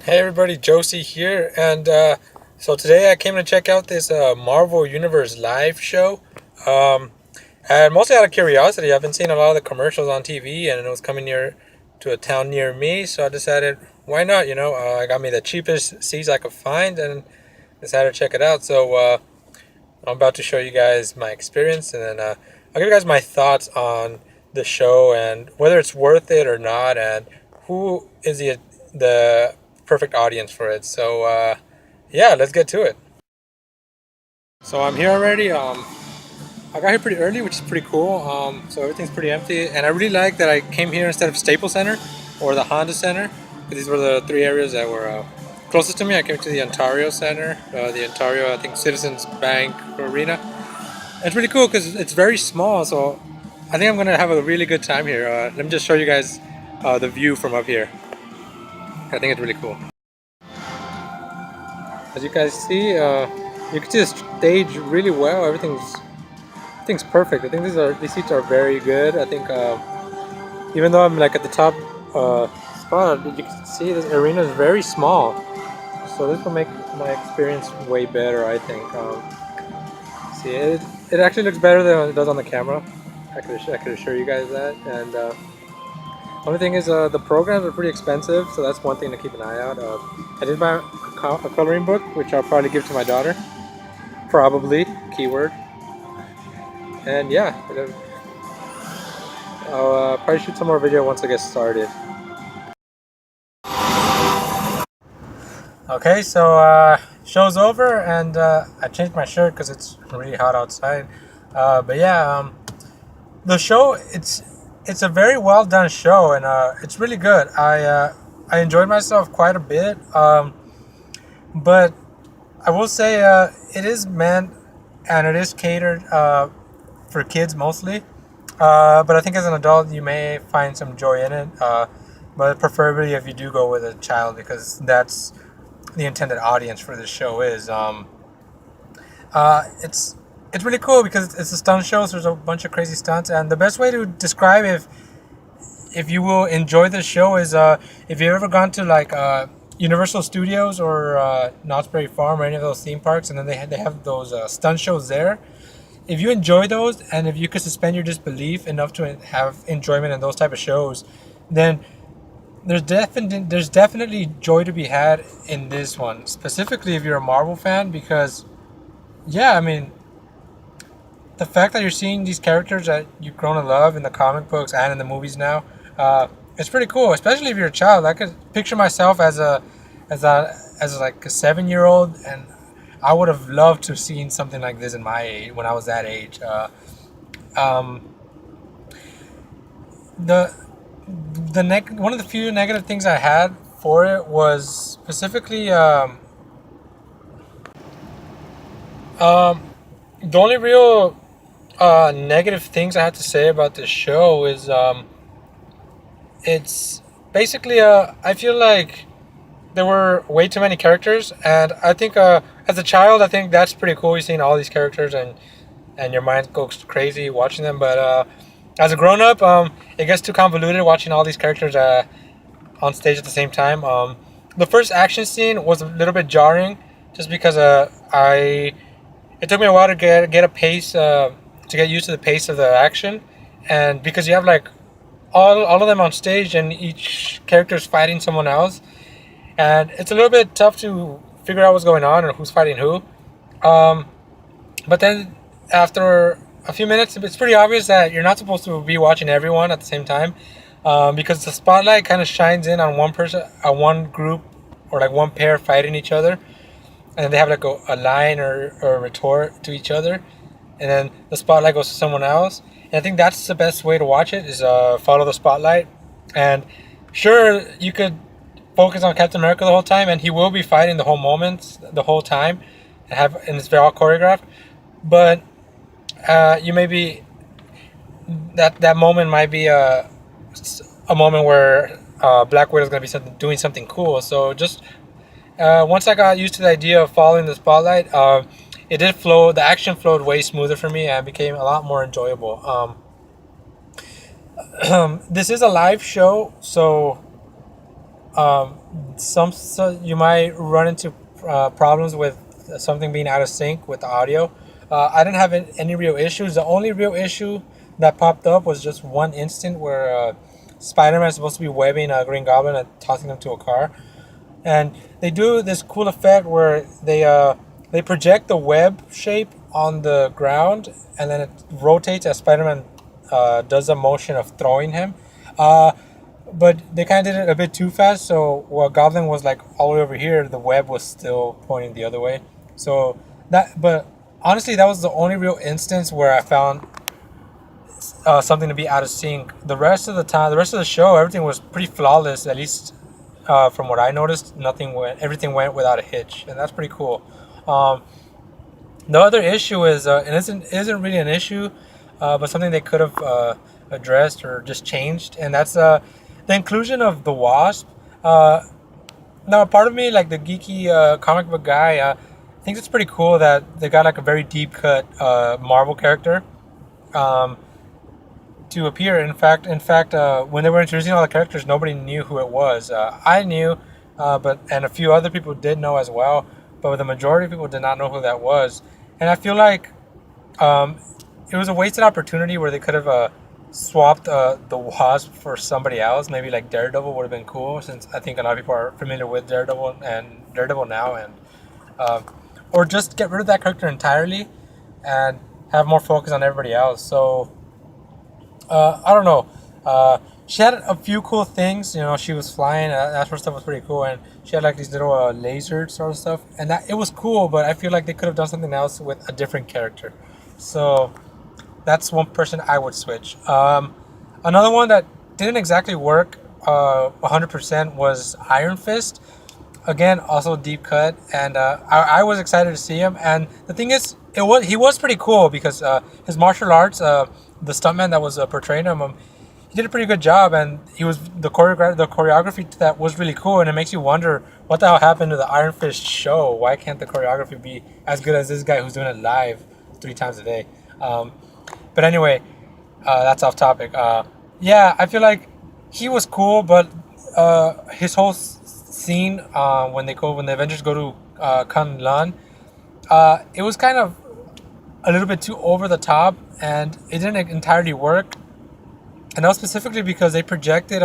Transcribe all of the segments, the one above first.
Hey everybody, Josie here, and so today I came to check out this Marvel Universe live show. Um, and mostly out of curiosity, I've been seeing a lot of the commercials on TV, and it was coming near to a town near me, so I decided, why not? I got me the cheapest seats I could find, and decided to check it out. So I'm about to show you guys my experience, and then I'll give you guys my thoughts on the show and whether it's worth it or not, and who is the perfect audience for it. So yeah, let's get to it. So I'm here already. I got here pretty early, which is pretty cool. So everything's pretty empty, and I really like that I came here instead of Staples Center or the Honda Center. These were the three areas that were closest to me. I came to the Ontario Center, the Ontario, I think, Citizens Bank Arena. It's really cool because it's very small, so I think I'm gonna have a really good time here. Let me just show you guys the view from up here. I think it's really cool. As you guys see, you can see the stage really well. Everything's perfect. I think these seats are very good. I think even though I'm like at the top spot, you can see this arena is very small, so this will make my experience way better. I think. See, it actually looks better than it does on the camera. I could assure you guys that. And only thing is, the programs are pretty expensive, so that's one thing to keep an eye out. I did buy a coloring book, which I'll probably give to my daughter. Probably, keyword. And yeah, I'll probably shoot some more video once I get started. Okay, so show's over, and I changed my shirt because it's really hot outside. But yeah, the show it's a very well done show, and it's really good. I enjoyed myself quite a bit, but I will say it is meant and it is catered for kids mostly. But I think as an adult you may find some joy in it. But preferably if you do go with a child, because that's the intended audience for this show is. It's really cool because it's a stunt show, so there's a bunch of crazy stunts, and the best way to describe if you will enjoy this show is if you've ever gone to like Universal Studios or Knott's Berry Farm or any of those theme parks, and then they have those stunt shows there. If you enjoy those, and if you could suspend your disbelief enough to have enjoyment in those type of shows, then there's definitely joy to be had in this one, specifically if you're a Marvel fan, because yeah, I mean, the fact that you're seeing these characters that you've grown to love in the comic books and in the movies now, it's pretty cool. Especially if you're a child. I could picture myself as like a 7-year old, and I would have loved to have seen something like this in my age when I was that age. Um, the one of the few negative things I had for it was specifically um, the only real negative things I have to say about this show is it's basically I feel like there were way too many characters, and I think as a child I think that's pretty cool. You're seeing all these characters, and your mind goes crazy watching them. But as a grown up, it gets too convoluted watching all these characters on stage at the same time. The first action scene was a little bit jarring, just because I it took me a while to get a pace to get used to the pace of the action, and because you have like all of them on stage, and each character is fighting someone else, and it's a little bit tough to figure out what's going on and who's fighting who. Um, but then after a few minutes, it's pretty obvious that you're not supposed to be watching everyone at the same time, because the spotlight kind of shines in on one person, one group, or like one pair fighting each other, and then they have like a line or a retort to each other, and then the spotlight goes to someone else. And I think that's the best way to watch it is follow the spotlight. And sure, you could focus on Captain America the whole time, and he will be fighting the whole moment, the whole time, and it's very all choreographed. But you may be that moment might be a moment where Black Widow is going to be doing something cool. So just once I got used to the idea of following the spotlight, it did flow. The action flowed way smoother for me and became a lot more enjoyable. This is a live show, so So you might run into problems with something being out of sync with the audio. I didn't have any real issues. The only real issue that popped up was just one instant where Spider-Man is supposed to be webbing a Green Goblin and tossing him to a car, and they do this cool effect where they project the web shape on the ground, and then it rotates as Spider-Man does a motion of throwing him. Uh, but they kind of did it a bit too fast. So while Goblin was like all the way over here, the web was still pointing the other way. So but honestly, that was the only real instance where I found something to be out of sync. The rest of the time, the rest of the show, everything was pretty flawless. At least from what I noticed, everything went without a hitch, and that's pretty cool. Um, the other issue is, and isn't really an issue, but something they could have addressed or just changed, and that's the inclusion of the Wasp. Uh, Now, part of me, like the geeky comic book guy, thinks it's pretty cool that they got like a very deep cut Marvel character um, to appear. In fact, when they were introducing all the characters, nobody knew who it was. I knew, and a few other people did know as well, but the majority of people did not know who that was. And I feel like um, it was a wasted opportunity where they could have swapped the Wasp for somebody else. Maybe like Daredevil would have been cool, since I think a lot of people are familiar with Daredevil now, and uh, or just get rid of that character entirely and have more focus on everybody else. So I don't know. She had a few cool things. You know, she was flying. That sort of stuff was pretty cool, and she had like these little laser sort of stuff, and that it was cool. But I feel like they could have done something else with a different character. So that's one person I would switch. Another one that didn't exactly work 100% was Iron Fist. Again, also deep cut, and I was excited to see him. And the thing is, he was pretty cool because his martial arts, the stuntman that was portraying him, he did a pretty good job, and the choreography to that was really cool, and it makes you wonder what the hell happened to the Iron Fist show. Why can't the choreography be as good as this guy who's doing it live 3 times a day? But anyway, that's off topic. Yeah, I feel like he was cool, but his whole scene when the Avengers go to Kunlun, it was kind of a little bit too over the top, and it didn't entirely work. And that was specifically because they projected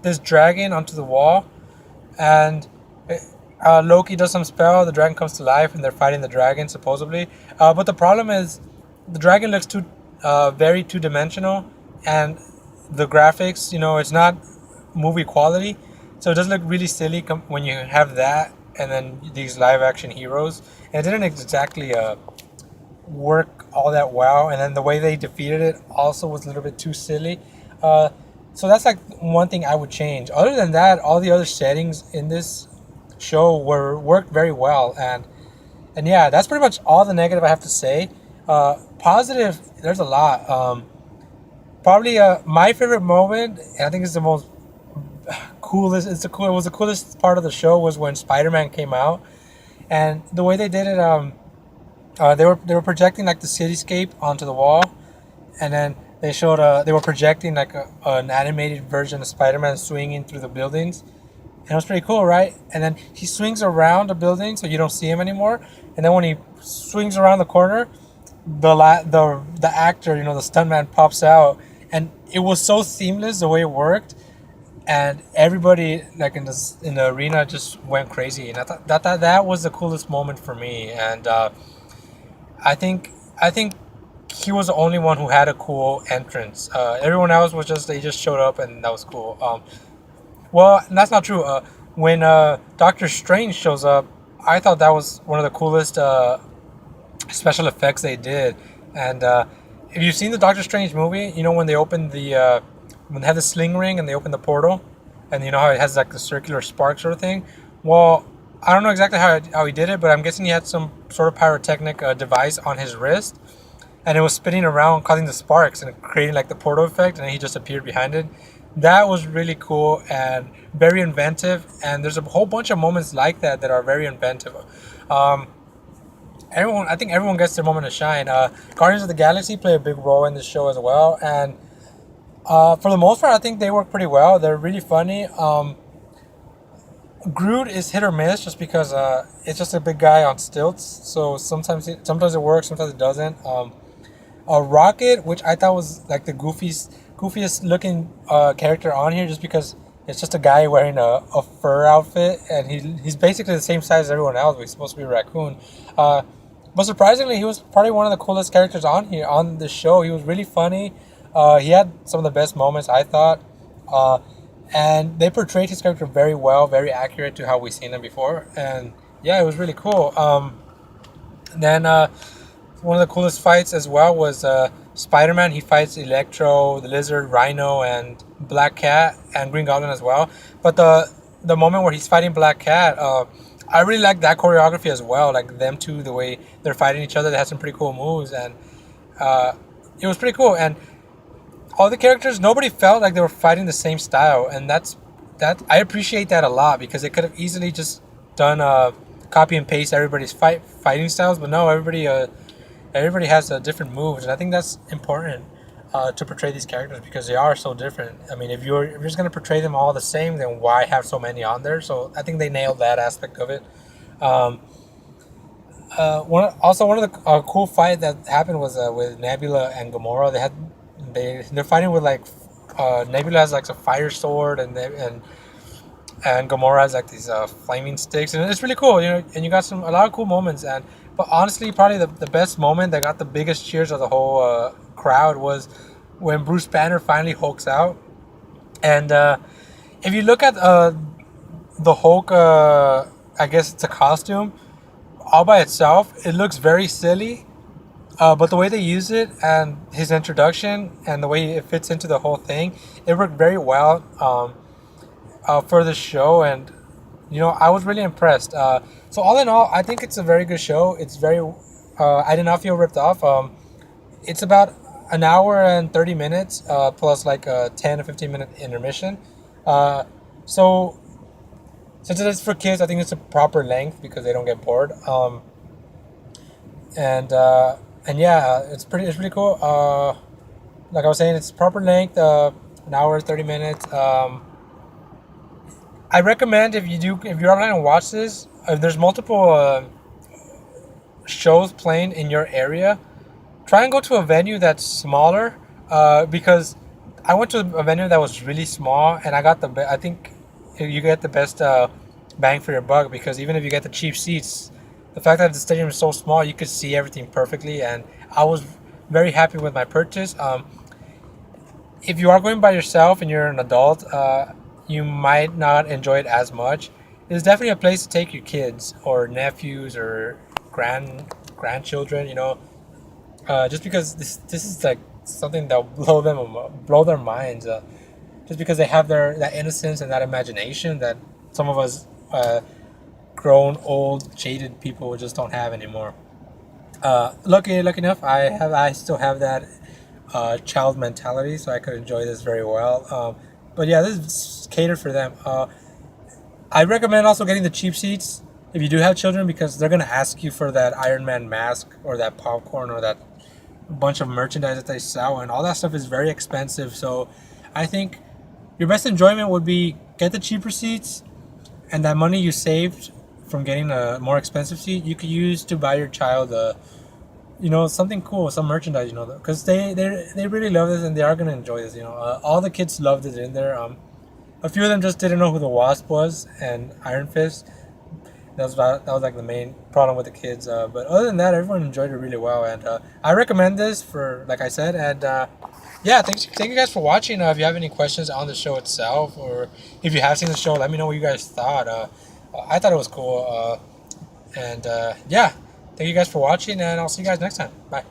this dragon onto the wall, and Loki does some spell. The dragon comes to life, and they're fighting the dragon supposedly. But the problem is, the dragon looks very two-dimensional, and the graphics, it's not movie quality, so it does look really silly when you have that and then these live-action heroes. And it didn't exactly work all that well, and then the way they defeated it also was a little bit too silly. So that's like one thing I would change. Other than that, all the other settings in this show worked very well, and yeah, that's pretty much all the negative I have to say. Positive, there's a lot. Probably my favorite moment, and I think it's the most coolest. It was the coolest part of the show, was when Spider-Man came out, and the way they did it. They were projecting like the cityscape onto the wall, and then they were projecting like an animated version of Spider-Man swinging through the buildings, and it was pretty cool, right? And then he swings around the building, so you don't see him anymore. And then when he swings around the corner, the actor, the stuntman, pops out, and it was so seamless the way it worked, and everybody like in the arena just went crazy, and I thought that was the coolest moment for me. And I think he was the only one who had a cool entrance. Everyone else was they just showed up, and that was cool. Well, that's not true. When Doctor Strange shows up, I thought that was one of the coolest special effects they did. And if you've seen the Doctor Strange movie, when they open when they have the sling ring and they open the portal, and you know how it has like the circular spark sort of thing. Well, I don't know exactly how he did it, but I'm guessing he had some sort of pyrotechnic device on his wrist, and it was spinning around, causing the sparks and creating like the portal effect, and then he just appeared behind it. That was really cool and very inventive, and there's a whole bunch of moments like that are very inventive. I think everyone gets their moment to shine. Guardians of the Galaxy play a big role in this show as well, and for the most part, I think they work pretty well. They're really funny. Groot is hit or miss just because it's just a big guy on stilts. So sometimes it works, sometimes it doesn't. A Rocket, which I thought was like the goofiest looking character on here, just because it's just a guy wearing a fur outfit, and he's basically the same size as everyone else, but he's supposed to be a raccoon. Uh, but surprisingly, he was probably one of the coolest characters on here on the show. He was really funny. He had some of the best moments, I thought. Uh, and they portrayed his character very well, very accurate to how we've seen him before. And yeah, it was really cool. Then one of the coolest fights as well was Spider-Man. He fights Electro, the Lizard, Rhino, and Black Cat, and Green Goblin as well. But the moment where he's fighting Black Cat, I really like that choreography as well. Like them two, the way they're fighting each other, they had some pretty cool moves, and it was pretty cool. And all the characters, nobody felt like they were fighting the same style, and that I appreciate that a lot, because they could have easily just done copy and paste everybody's fighting styles, but no, everybody has different moves, and I think that's important to portray these characters, because they are so different. I mean, if you're just gonna portray them all the same, then why have so many on there? So I think they nailed that aspect of it. Um, one of the cool fight that happened was with Nebula and Gamora. They're fighting with like Nebula has like a fire sword, and Gamora has like these flaming sticks, and it's really cool, you know. And you got a lot of cool moments. And but honestly, probably the best moment that got the biggest cheers of the whole crowd was when Bruce Banner finally hulks out. And if you look at the Hulk, I guess it's a costume all by itself. It looks very silly, but the way they use it and his introduction and the way it fits into the whole thing, it worked very well for the show. And you know, I was really impressed. So all in all, I think it's a very good show. It's very, I did not feel ripped off. It's about an hour and 30 minutes plus like a 10 to 15 minute intermission. So since it is for kids, I think it's a proper length because they don't get bored. And and yeah, it's pretty cool. Like I was saying, it's proper length, an hour 30 minutes. I recommend if you're online and watch this, if there's multiple shows playing in your area, try and go to a venue that's smaller. Because I went to a venue that was really small, and I got I think you get the best bang for your buck, because even if you get the cheap seats, the fact that the stadium is so small, you could see everything perfectly, and I was very happy with my purchase. If you are going by yourself and you're an adult, you might not enjoy it as much. It's definitely a place to take your kids or nephews or grandchildren. You know, just because this is like something that will blow their minds. Just because they have that innocence and that imagination that some of us grown, old, jaded people just don't have anymore. Lucky enough, I still have that child mentality, so I could enjoy this very well. But yeah, this is catered for them. I recommend also getting the cheap seats if you do have children, because they're gonna ask you for that Iron Man mask or that popcorn or that bunch of merchandise that they sell, and all that stuff is very expensive. So I think your best enjoyment would be get the cheaper seats, and that money you saved from getting a more expensive seat, you could use to buy your child you know, something cool, some merchandise, you know, because they really love this and they are gonna enjoy this. You know, all the kids loved it in there. A few of them just didn't know who the Wasp was and Iron Fist. That was like the main problem with the kids. But other than that, everyone enjoyed it really well, and I recommend this for, like I said. And yeah, thank you guys for watching. If you have any questions on the show itself, or if you have seen the show, let me know what you guys thought. I thought it was cool. And yeah, thank you guys for watching, and I'll see you guys next time. Bye.